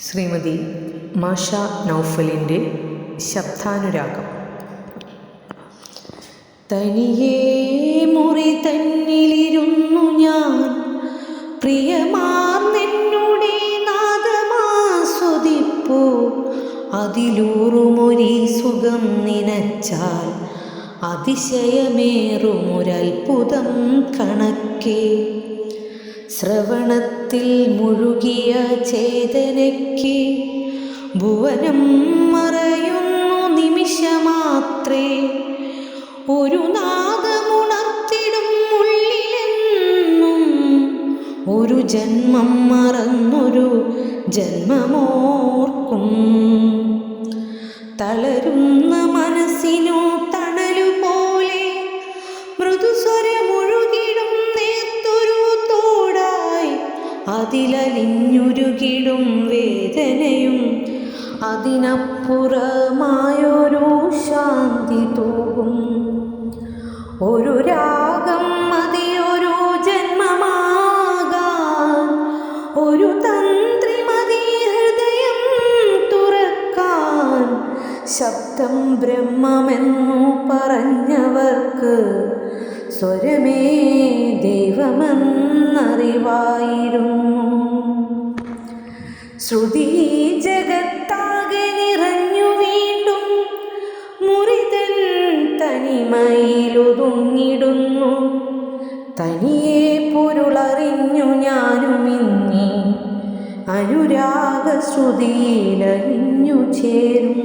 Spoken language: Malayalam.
ശ്രീമതി മാഷ നൗഫലിൻ്റെ ശബ്ദാനുരാഗം. തനിയേ മുറി തന്നിലിരുന്നു ഞാൻ പ്രിയമാർന്നെന്നുടെ നാദമാസ്വദിപ്പൂ. അതിലൂറുമൊരി സുഖം നിനച്ചാൽ അതിശയമേറുമൊരത്ഭുതം കണക്കെ. ശ്രവണത്തിൽ മുഴുകിയ ചേതനയ്ക്ക് ഭുവനം മറയുന്നു നിമിഷമാത്രേ. ഒരു നാദമുണർത്തിടും ഉള്ളിലെന്നും ഒരു ജന്മം മറന്നൊരു ജന്മമോർക്കും. തളരുന്ന മനസ്സിനു തണലുപോലെ മൃദുസ്വരമൊഴുകിടും നേർത്തൊരു തോടായി. അതിലലിഞ്ഞുരുകിടും വേദനയും അതിനപ്പുറമായൊരു ശാന്തി തൂകും. ഒരു രാഗം മതിയൊരു ജന്മമാകാൻ, ഒരു തന്ത്രി മതി ഹൃദയം തുറക്കാൻ. ശബ്ദം ബ്രഹ്മമെന്നു പറഞ്ഞവർക്ക് സ്വരമേ ദൈവമെന്നറിവായിരുന്നു. ശ്രുതി ജഗത്താകെ നിറഞ്ഞു വീണ്ടും മുറിതൻ തനിമയിലൊതുങ്ങിടുന്നു. തനിയെ പൊരുളറിഞ്ഞു ഞാനുമിന്നി അനുരാഗ ശ്രുതിയിലറിഞ്ഞു ചേരും.